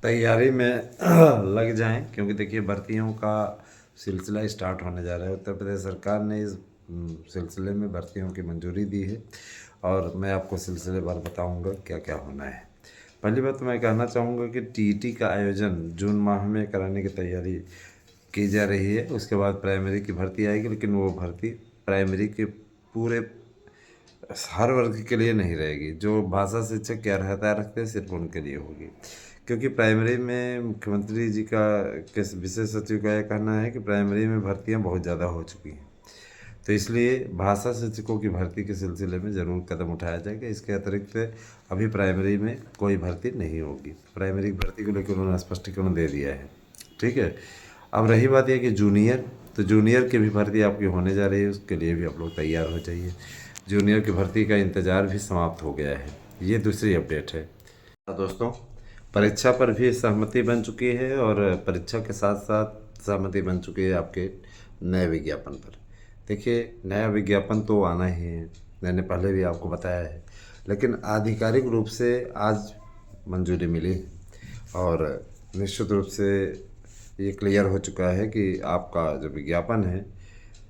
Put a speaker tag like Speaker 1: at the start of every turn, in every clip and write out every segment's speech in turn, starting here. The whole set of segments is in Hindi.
Speaker 1: तैयारी में लग जाएं, क्योंकि देखिए भर्तियों का सिलसिला स्टार्ट होने जा रहा है। उत्तर प्रदेश सरकार ने इस सिलसिले में भर्तियों की मंजूरी दी है और मैं आपको सिलसिलेवार बताऊंगा क्या क्या होना है। पहली बात तो मैं कहना चाहूँगा कि टीईटी का आयोजन जून माह में कराने की तैयारी की जा रही है। उसके बाद प्राइमरी की भर्ती आएगी, लेकिन वो भर्ती प्राइमरी के पूरे हर वर्ग के लिए नहीं रहेगी। जो भाषा शिक्षक की अर्हता रखते हैं सिर्फ उनके लिए होगी, क्योंकि प्राइमरी में मुख्यमंत्री जी का के विशेष सचिव का यह कहना है कि प्राइमरी में भर्तियां बहुत ज़्यादा हो चुकी हैं। तो इसलिए भाषा शिक्षकों की भर्ती के सिलसिले में ज़रूर कदम उठाया जाएगा। इसके अतिरिक्त अभी प्राइमरी में कोई भर्ती नहीं होगी। प्राइमरी की भर्ती को लेकर उन्होंने स्पष्टीकरण दे दिया है। ठीक है। अब रही बात यह कि जूनियर, तो जूनियर की भी भर्ती आपकी होने जा रही है, उसके लिए भी आप लोग तैयार हो जाइए। जूनियर की भर्ती का इंतज़ार भी समाप्त हो गया है। ये दूसरी अपडेट है। दोस्तों, परीक्षा पर भी सहमति बन चुकी है और परीक्षा के साथ साथ सहमति बन चुकी है आपके नए विज्ञापन पर। देखिए, नया विज्ञापन तो आना ही है, मैंने पहले भी आपको बताया है, लेकिन आधिकारिक रूप से आज मंजूरी मिली है और निश्चित रूप से ये क्लियर हो चुका है कि आपका जो विज्ञापन है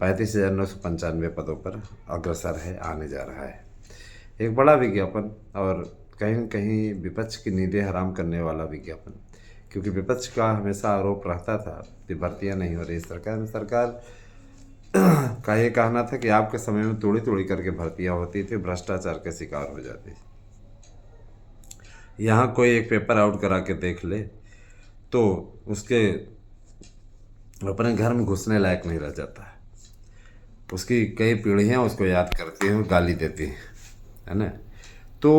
Speaker 1: 35,995 पदों पर अग्रसर है, आने जा रहा है। एक बड़ा विज्ञापन और कहीं न कहीं विपक्ष की नींदें हराम करने वाला विज्ञापन, क्योंकि विपक्ष का हमेशा आरोप रहता था कि भर्तियां नहीं हो रही। सरकार का ये कहना था कि आपके समय में तोड़ी तोड़ी करके भर्तियां होती थी, भ्रष्टाचार के शिकार हो जाती थी। यहाँ कोई एक पेपर आउट करा के देख ले तो उसके अपने घर में घुसने लायक नहीं रह जाता है। उसकी कई पीढ़ियाँ उसको याद करती हैं और गाली देती हैं, है ना। तो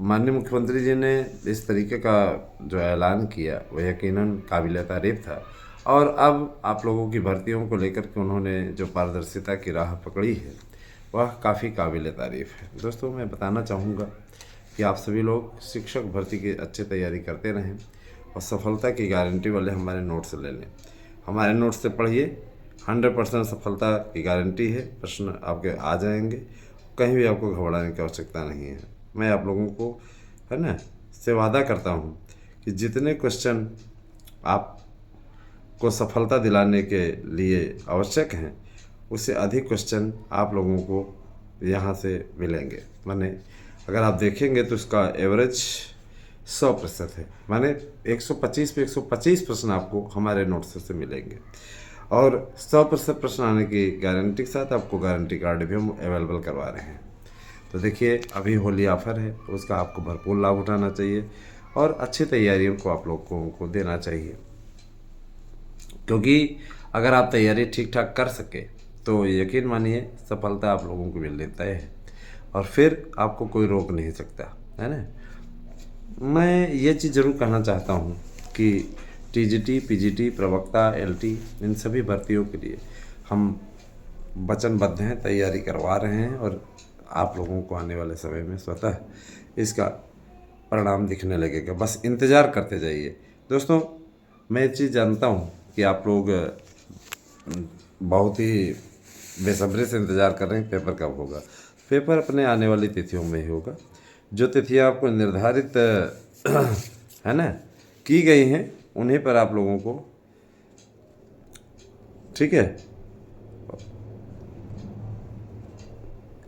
Speaker 1: माननीय मुख्यमंत्री जी ने इस तरीके का जो ऐलान किया वह यकीनन काबिल तारीफ़ था। और अब आप लोगों की भर्तियों को लेकर के उन्होंने जो पारदर्शिता की राह पकड़ी है वह काफ़ी काबिल तारीफ़ है। दोस्तों, मैं बताना चाहूँगा कि आप सभी लोग शिक्षक भर्ती की अच्छी तैयारी करते रहें और सफलता की गारंटी वाले हमारे नोट्स ले लें। हमारे नोट्स से पढ़िए, 100% सफलता की गारंटी है। प्रश्न आपके आ जाएंगे, कहीं भी आपको घबराने की आवश्यकता नहीं है। मैं आप लोगों को, है ना, से वादा करता हूँ कि जितने क्वेश्चन आपको सफलता दिलाने के लिए आवश्यक हैं उससे अधिक क्वेश्चन आप लोगों को यहाँ से मिलेंगे। माने अगर आप देखेंगे तो उसका एवरेज 100% है, माने 125 पे 125 प्रश्न आपको हमारे नोट्स से मिलेंगे और 100% प्रश्न आने की गारंटी के साथ आपको गारंटी कार्ड भी हम अवेलेबल करवा रहे हैं। तो देखिए, अभी होली ऑफर है, उसका आपको भरपूर लाभ उठाना चाहिए और अच्छी तैयारियों को आप लोगों को देना चाहिए, क्योंकि अगर आप तैयारी ठीक ठाक कर सके तो यकीन मानिए सफलता आप लोगों को मिलने तय है और फिर आपको कोई रोक नहीं सकता, है ना। मैं ये चीज़ ज़रूर कहना चाहता हूँ कि टीजीटी, पीजीटी, प्रवक्ता, एलटी, इन सभी भर्तियों के लिए हम वचनबद्ध हैं, तैयारी करवा रहे हैं और आप लोगों को आने वाले समय में स्वतः इसका परिणाम दिखने लगेगा। बस इंतज़ार करते जाइए। दोस्तों, मैं ये चीज़ जानता हूँ कि आप लोग बहुत ही बेसब्री से इंतज़ार कर रहे हैं पेपर कब होगा। पेपर अपने आने वाली तिथियों में ही होगा। जो तिथियाँ आपको निर्धारित है ना की गई हैं उन्हीं पर आप लोगों को, ठीक है,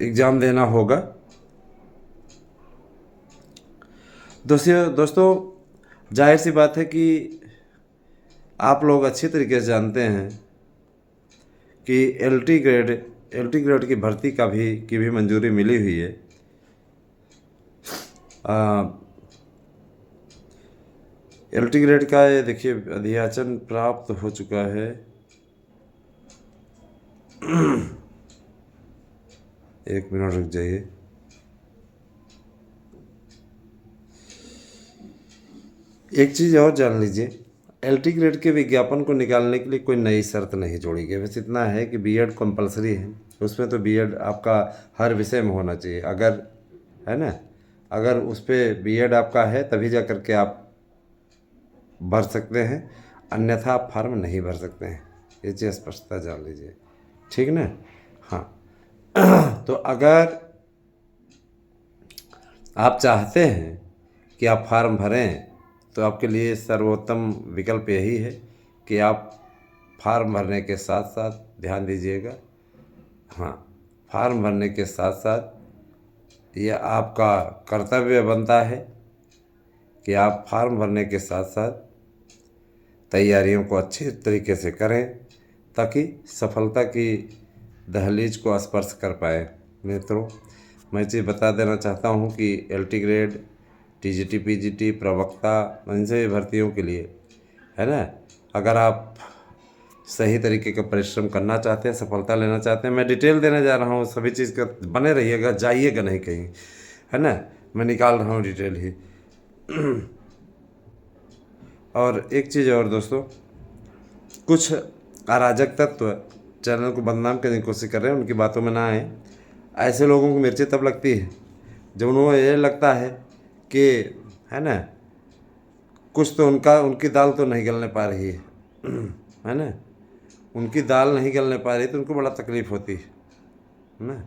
Speaker 1: एग्ज़ाम देना होगा। दोस्तों, जाहिर सी बात है कि आप लोग अच्छी तरीके से जानते हैं कि एलटी ग्रेड की भर्ती की भी मंजूरी मिली हुई है। एलटी ग्रेड का ये देखिए अधियाचन प्राप्त हो चुका है। एक मिनट रुक जाइए। एक चीज़ और जान लीजिए, एलटी ग्रेड के विज्ञापन को निकालने के लिए कोई नई शर्त नहीं जोड़ी गई। बस इतना है कि बीएड कंपलसरी है। उसमें तो बीएड आपका हर विषय में होना चाहिए, अगर, है ना, अगर उस पर बीएड आपका है तभी जा कर के आप भर सकते हैं, अन्यथा आप फॉर्म नहीं भर सकते हैं। ये चीज़ स्पष्टता जान लीजिए, ठीक ना। हाँ। तो अगर आप चाहते हैं कि आप फॉर्म भरें तो आपके लिए सर्वोत्तम विकल्प यही है कि आप फार्म भरने के साथ साथ ध्यान दीजिएगा। हाँ, फार्म भरने के साथ साथ ये आपका कर्तव्य बनता है कि आप फार्म भरने के साथ साथ तैयारियों को अच्छे तरीके से करें ताकि सफलता की दहलीज को स्पर्श कर पाए। मित्रों, मैं चीज़ बता देना चाहता हूँ कि LT ग्रेड, TGT, PGT, प्रवक्ता, इन सभी भर्तियों के लिए है ना, अगर आप सही तरीके का परिश्रम करना चाहते हैं, सफलता लेना चाहते हैं, मैं डिटेल देने जा रहा हूँ सभी चीज़ का, बने रहिएगा, जाइएगा नहीं कहीं, है ना, मैं निकाल रहा हूँ डिटेल ही। और एक चीज़ और दोस्तों, कुछ अराजक तत्व चैनल को बदनाम करने की कोशिश कर रहे हैं, उनकी बातों में ना आए। ऐसे लोगों को मिर्ची तब लगती है जब उन्हें ये लगता है कि, है ना, कुछ तो उनकी दाल तो नहीं गलने पा रही है ना, उनकी दाल नहीं गलने पा रही तो उनको बड़ा तकलीफ़ होती है ना।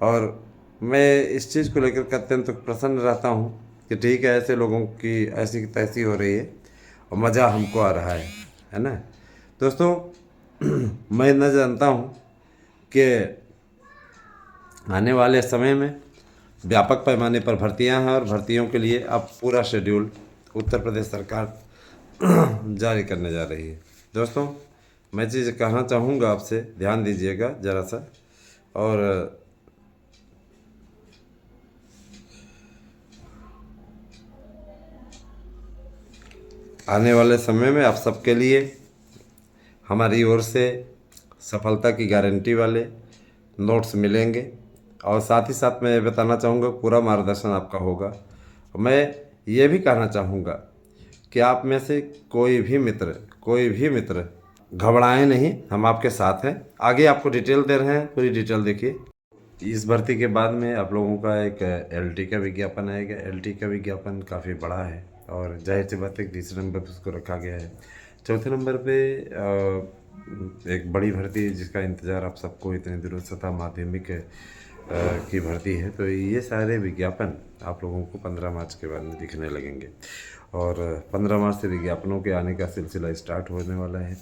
Speaker 1: और मैं इस चीज़ को लेकर अत्यंत प्रसन्न रहता हूँ कि ठीक है, ऐसे लोगों की ऐसी तैसी हो रही है और मज़ा हमको आ रहा है ना। दोस्तों, मैं न जानता हूँ कि आने वाले समय में व्यापक पैमाने पर भर्तियां हैं और भर्तियों के लिए अब पूरा शेड्यूल उत्तर प्रदेश सरकार जारी करने जा रही है। दोस्तों, मैं चीज़ कहना चाहूँगा आपसे, ध्यान दीजिएगा ज़रा सा। और आने वाले समय में आप सबके लिए हमारी ओर से सफलता की गारंटी वाले नोट्स मिलेंगे और साथ ही साथ मैं ये बताना चाहूँगा, पूरा मार्गदर्शन आपका होगा। मैं ये भी कहना चाहूँगा कि आप में से कोई भी मित्र घबराएं नहीं, हम आपके साथ हैं। आगे आपको डिटेल दे रहे हैं, पूरी डिटेल देखिए। इस भर्ती के बाद में आप लोगों का एक LT का विज्ञापन आएगा। LT का विज्ञापन काफ़ी बड़ा है और जाहिर सी बात है कि तीसरे नंबर पर उसको रखा गया है। चौथे नंबर पे एक बड़ी भर्ती जिसका इंतज़ार आप सबको इतने दिनों से था, माध्यमिक की भर्ती है। तो ये सारे विज्ञापन आप लोगों को 15 मार्च के बाद में दिखने लगेंगे और 15 मार्च से विज्ञापनों के आने का सिलसिला स्टार्ट होने वाला है।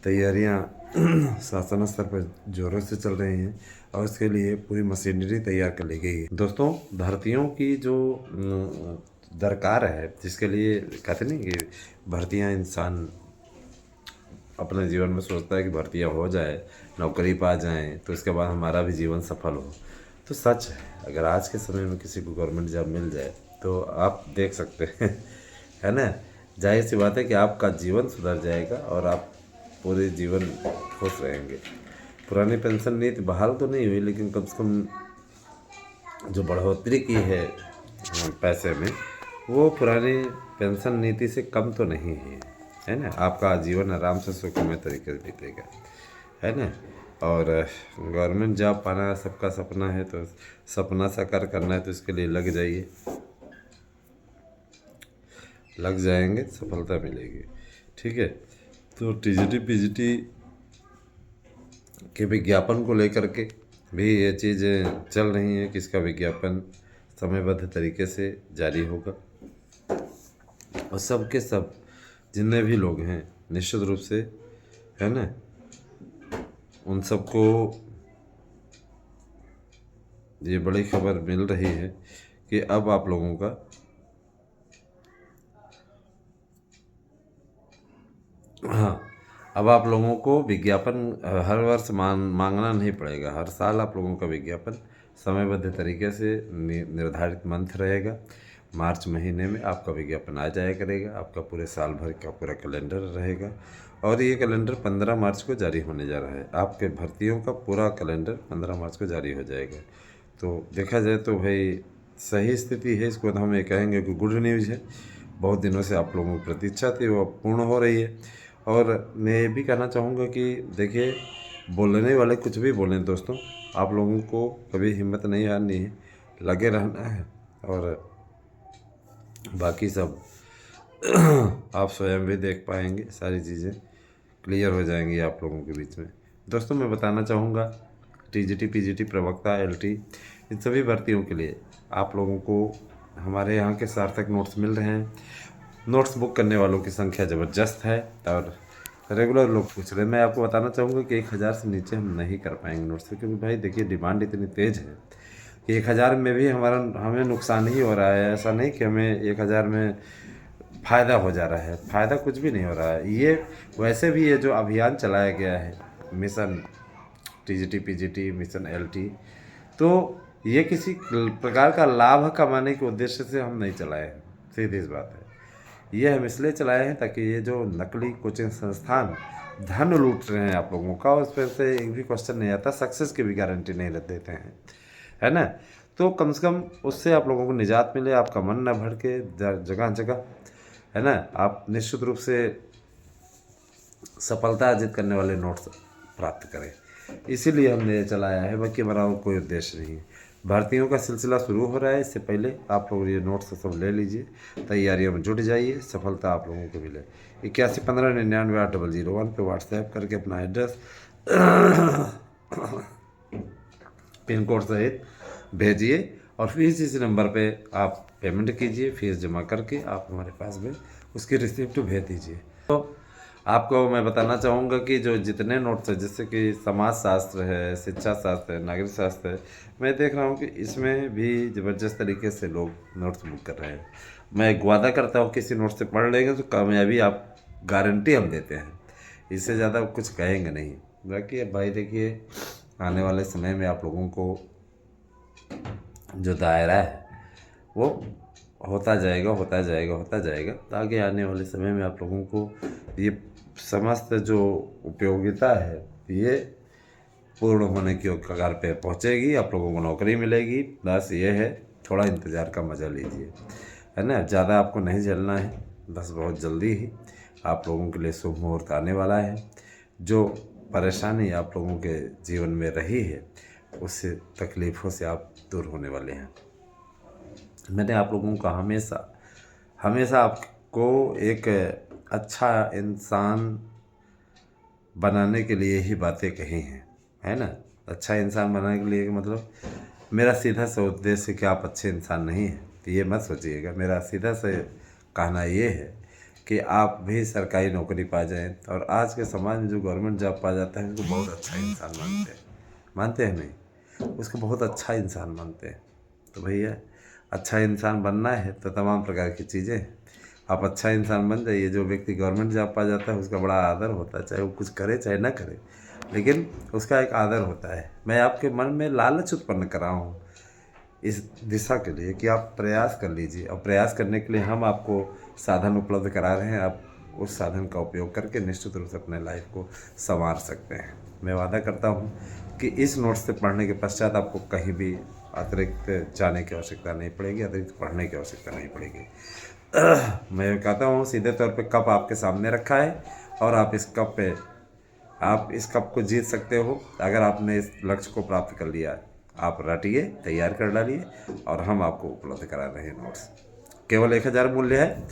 Speaker 1: तैयारियां शासन स्तर पर जोरों से चल रही हैं और इसके लिए पूरी मशीनरी तैयार कर ली गई है। दोस्तों, भर्तियों की जो दरकार है, जिसके लिए कहते नहीं कि भर्तियां, इंसान अपने जीवन में सोचता है कि भर्तियां हो जाए, नौकरी पा जाएं तो इसके बाद हमारा भी जीवन सफल हो। तो सच है, अगर आज के समय में किसी को गवर्नमेंट जॉब मिल जाए तो आप देख सकते हैं है ना, जाहिर सी बात है कि आपका जीवन सुधर जाएगा और आप पूरे जीवन खुश रहेंगे। पुरानी पेंशन नीति बहाल तो नहीं हुई, लेकिन कम से कम जो बढ़ोतरी की है पैसे में, वो पुरानी पेंशन नीति से कम तो नहीं है ना। आपका जीवन आराम से सुखमय तरीके से बीतेगा, है ना। और गवर्नमेंट जॉब पाना सबका सपना है, तो सपना साकार करना है तो इसके लिए लग जाइए, लग जाएंगे, सफलता मिलेगी। ठीक है, तो TGT PGT के विज्ञापन को लेकर के भी ये चीज़ें चल रही हैं कि इसका विज्ञापन समयबद्ध तरीके से जारी होगा और सबके सब जितने भी लोग हैं निश्चित रूप से, है ना, उन सबको ये बड़ी खबर मिल रही है कि अब आप लोगों का अब आप लोगों को विज्ञापन हर वर्ष मांगना नहीं पड़ेगा। हर साल आप लोगों का विज्ञापन समयबद्ध तरीके से निर्धारित मंथ रहेगा। मार्च महीने में आपका विज्ञापन आ जाया करेगा। आपका पूरे साल भर का पूरा कैलेंडर रहेगा और ये कैलेंडर 15 मार्च को जारी होने जा रहा है। आपके भर्तियों का पूरा कैलेंडर 15 मार्च को जारी हो जाएगा। तो देखा जाए तो भाई सही स्थिति है, इसको हम ये कहेंगे कि गुड न्यूज़ है। बहुत दिनों से आप लोगों की प्रतीक्षा थी, वो पूर्ण हो रही है। और मैं ये भी कहना चाहूँगा कि देखिए, बोलने वाले कुछ भी बोलें दोस्तों, आप लोगों को कभी हिम्मत नहीं हारनी है, लगे रहना है और बाकी सब आप स्वयं भी देख पाएंगे, सारी चीज़ें क्लियर हो जाएंगी आप लोगों के बीच में। दोस्तों, मैं बताना चाहूँगा TGT PGT प्रवक्ता LT इन सभी भर्तियों के लिए आप लोगों को हमारे यहाँ के सार्थक नोट्स मिल रहे हैं। नोट्स बुक करने वालों की संख्या ज़बरदस्त है और रेगुलर लोग पूछ रहे हैं। मैं आपको बताना चाहूँगा कि 1000 से नीचे हम नहीं कर पाएंगे नोट्स, क्योंकि भाई देखिए डिमांड इतनी तेज़ है कि 1000 में भी हमें नुकसान ही हो रहा है। ऐसा नहीं कि हमें 1000 में फ़ायदा हो जा रहा है, फ़ायदा कुछ भी नहीं हो रहा है। ये वैसे भी ये जो अभियान चलाया गया है mission TGT PGT mission LT, तो ये किसी प्रकार का लाभ कमाने के उद्देश्य से हम नहीं चलाए हैं, सीधी सी बात है। ये हम इसलिए चलाए हैं ताकि ये जो नकली कोचिंग संस्थान धन लूट रहे हैं आप लोगों का, उस पर से एक भी क्वेश्चन नहीं आता, सक्सेस की भी गारंटी नहीं देते हैं, है ना। तो कम से कम उससे आप लोगों को निजात मिले, आपका मन न भड़के जगह जगह, है ना। आप निश्चित रूप से सफलता अर्जित करने वाले नोट्स प्राप्त करें, इसीलिए हमने ये चलाया है, बाकी हमारा और कोई उद्देश्य नहीं है। भर्तियों का सिलसिला शुरू हो रहा है, इससे पहले आप लोग ये नोट्स सब ले लीजिए, तैयारियों में जुट जाइए, सफलता आप लोगों को मिले। 8115998001 पे व्हाट्सएप करके अपना एड्रेस पिन कोड सहित भेजिए और फीस इसी नंबर पे आप पेमेंट कीजिए। फीस जमा करके आप हमारे पास में उसकी रिसिप्ट भेज दीजिए। तो आपको मैं बताना चाहूँगा कि जो जितने नोट्स हैं, जैसे कि समाज शास्त्र है, शिक्षा शास्त्र है, नागरिक शास्त्र है, मैं देख रहा हूँ कि इसमें भी ज़बरदस्त तरीके से लोग नोट्स बुक कर रहे हैं। मैं एक वादा करता हूँ किसी नोट से पढ़ लेंगे तो कामयाबी आप गारंटी हम देते हैं, इससे ज़्यादा कुछ कहेंगे नहीं। बाकी अब भाई देखिए आने वाले समय में आप लोगों को जो दायरा है वो होता जाएगा होता जाएगा होता जाएगा, आगे आने वाले समय में आप लोगों को ये समस्त जो उपयोगिता है ये पूर्ण होने की कगार पे पहुंचेगी, आप लोगों को नौकरी मिलेगी। बस ये है, थोड़ा इंतज़ार का मज़ा लीजिए, है ना। ज़्यादा आपको नहीं झेलना है, बस बहुत जल्दी ही आप लोगों के लिए शुभ मुहूर्त आने वाला है। जो परेशानी आप लोगों के जीवन में रही है उससे तकलीफ़ों से आप दूर होने वाले हैं। मैंने आप लोगों का हमेशा आपको एक अच्छा इंसान बनाने के लिए ही बातें कही हैं, है ना। अच्छा इंसान बनाने के लिए मतलब मेरा सीधा सा उद्देश्य कि आप अच्छे इंसान नहीं हैं, तो ये मत सोचिएगा। मेरा सीधा से कहना ये है कि आप भी सरकारी नौकरी पा जाएं, और आज के समाज में जो गवर्नमेंट जॉब पा जाता है उसको बहुत अच्छा इंसान मानते हैं नहीं, उसको बहुत अच्छा इंसान मानते हैं। तो भैया अच्छा इंसान बनना है तो तमाम प्रकार की चीज़ें, आप अच्छा इंसान बन जाइए। जो व्यक्ति गवर्नमेंट जॉब पा जाता है उसका बड़ा आदर होता है, चाहे वो कुछ करे चाहे ना करे, लेकिन उसका एक आदर होता है। मैं आपके मन में लालच उत्पन्न कर रहा हूँ इस दिशा के लिए कि आप प्रयास कर लीजिए, और प्रयास करने के लिए हम आपको साधन उपलब्ध करा रहे हैं। आप उस साधन का उपयोग करके निश्चित रूप से अपने लाइफ को संवार सकते हैं। मैं वादा करता हूँ कि इस नोट्स से पढ़ने के पश्चात आपको कहीं भी अतिरिक्त जाने की आवश्यकता नहीं पड़ेगी, अतिरिक्त पढ़ने की आवश्यकता नहीं पड़ेगी। मैं कहता हूँ सीधे तौर पे कप आपके सामने रखा है और आप इस कप को जीत सकते हो अगर आपने इस लक्ष्य को प्राप्त कर लिया। आप रटिए, तैयार कर डालिए और हम आपको उपलब्ध करा रहे हैं नोट्स। केवल 1000 मूल्य है,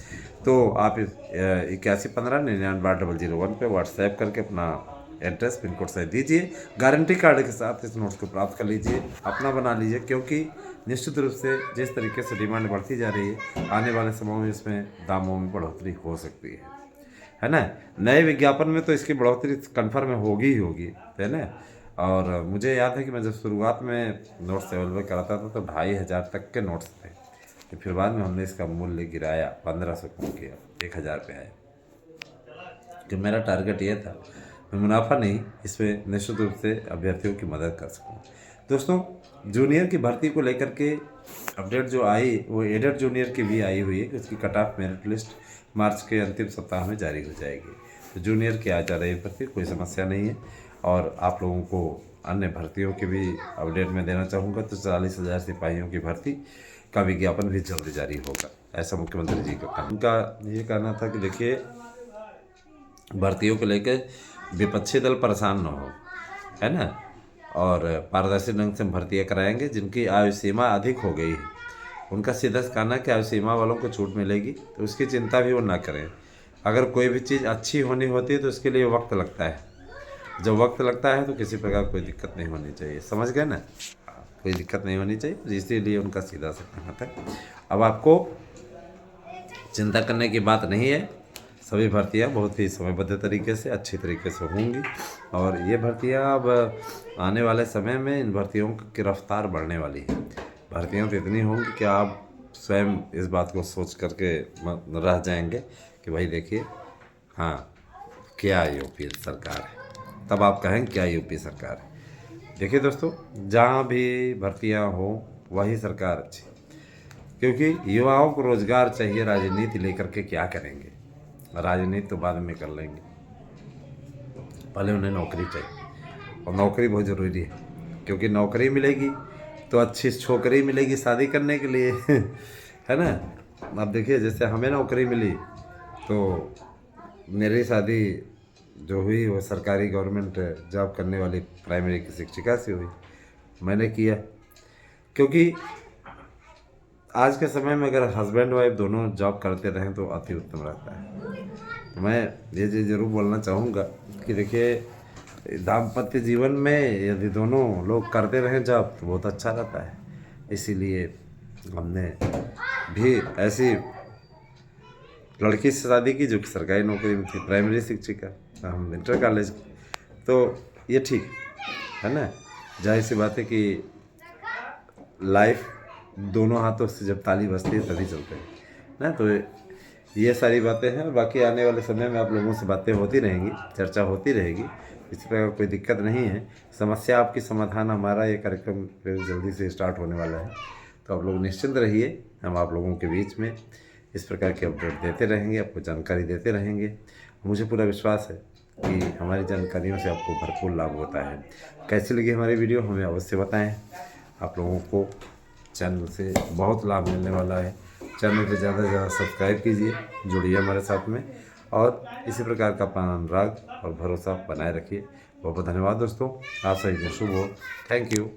Speaker 1: तो आप 8115998001 पे व्हाट्सएप करके अपना एड्रेस पिन कोड से दीजिए। गारंटी कार्ड के साथ इस नोट्स को प्राप्त कर लीजिए, अपना बना लीजिए, क्योंकि निश्चित रूप से जिस तरीके से डिमांड बढ़ती जा रही है आने वाले समय में इसमें दामों में बढ़ोतरी हो सकती है ना। नए विज्ञापन में तो इसकी बढ़ोतरी कन्फर्म होगी ही होगी, है ना। और मुझे याद है कि मैं जब शुरुआत में नोट्स अवेलेबल कराता था तो 2500 तक के नोट्स थे, तो फिर बाद में हमने इसका मूल्य गिराया, 1500 कम किया, 1000 पे आया। कि मेरा टारगेट ये था मैं मुनाफा नहीं, इसमें निश्चित रूप से अभ्यर्थियों की मदद कर सकूँ। दोस्तों जूनियर की भर्ती को लेकर के अपडेट जो आई वो एडेड जूनियर की भी आई हुई है कि उसकी कट ऑफ मेरिट लिस्ट मार्च के अंतिम सप्ताह में जारी हो जाएगी। तो जूनियर की आ जा रही है भर्ती, कोई समस्या नहीं है। और आप लोगों को अन्य भर्तियों की भी अपडेट में देना चाहूँगा, तो 40,000 सिपाहियों की भर्ती का विज्ञापन भी जल्द जारी होगा, ऐसा मुख्यमंत्री जी का कहना। उनका ये कहना था कि देखिए भर्तियों को लेकर विपक्षी दल परेशान न हो, है ना, और पारदर्शी ढंग से भर्तियाँ कराएंगे। जिनकी आयु सीमा अधिक हो गई है उनका सीधा कहना है कि आयु सीमा वालों को छूट मिलेगी, तो उसकी चिंता भी वो ना करें। अगर कोई भी चीज़ अच्छी होनी होती है तो उसके लिए वक्त लगता है, जब वक्त लगता है तो किसी प्रकार कोई दिक्कत नहीं होनी चाहिए, समझ गए ना, कोई दिक्कत नहीं होनी चाहिए, इसीलिए उनका सीधा सा कहना था। अब आपको चिंता करने की बात नहीं है। सभी भर्तियां बहुत ही समयबद्ध तरीके से अच्छी तरीके से होंगी और ये भर्तियां अब आने वाले समय में इन भर्तियों की रफ्तार बढ़ने वाली है। भर्तियां तो इतनी होंगी कि आप स्वयं इस बात को सोच करके रह जाएंगे कि भाई देखिए, हाँ, क्या यूपी सरकार है। तब आप कहेंगे क्या यूपी सरकार है। देखिए दोस्तों, जहाँ भी भर्तियाँ हो वही सरकार अच्छी, क्योंकि युवाओं को रोजगार चाहिए। राजनीति लेकर के क्या करेंगे, राजनीति तो बाद में कर लेंगे, पहले उन्हें नौकरी चाहिए और नौकरी बहुत ज़रूरी है, क्योंकि नौकरी मिलेगी तो अच्छी छोकरी मिलेगी शादी करने के लिए है ना। अब देखिए, जैसे हमें नौकरी मिली तो मेरी शादी जो हुई वो सरकारी गवर्नमेंट जॉब करने वाली प्राइमरी की शिक्षिका से हुई। मैंने किया, क्योंकि आज के समय में अगर हस्बैंड वाइफ दोनों जॉब करते रहें तो अति उत्तम रहता है। तो मैं ये चीज़ ज़रूर बोलना चाहूँगा कि देखिए, दाम्पत्य जीवन में यदि दोनों लोग करते रहें जॉब तो बहुत अच्छा रहता है। इसीलिए हमने भी ऐसी लड़की से शादी की जो कि सरकारी नौकरी में थी, प्राइमरी शिक्षिका, हम इंटर कॉलेज। तो ये ठीक है ना। जाहिर सी बात है कि लाइफ दोनों हाथों से जब ताली बजती है तभी चलते हैं ना। तो ये सारी बातें हैं। बाकी आने वाले समय में आप लोगों से बातें होती रहेंगी, चर्चा होती रहेगी, इसी प्रकार कोई दिक्कत नहीं है। समस्या आपकी समाधान हमारा ये कार्यक्रम फिर जल्दी से स्टार्ट होने वाला है, तो आप लोग निश्चिंत रहिए। हम आप लोगों के बीच में इस प्रकार के अपडेट देते रहेंगे, आपको जानकारी देते रहेंगे। मुझे पूरा विश्वास है कि हमारी जानकारियों से आपको भरपूर लाभ होता है। कैसी लगी हमारी वीडियो हमें अवश्य बताएं। आप लोगों को चैनल से बहुत लाभ मिलने वाला है। चैनल पे ज़्यादा से ज़्यादा सब्सक्राइब कीजिए, जुड़िए हमारे साथ में और इसी प्रकार का अपना अनुराग और भरोसा बनाए रखिए। बहुत बहुत धन्यवाद दोस्तों। आप सभी को शुभ हो। Thank you.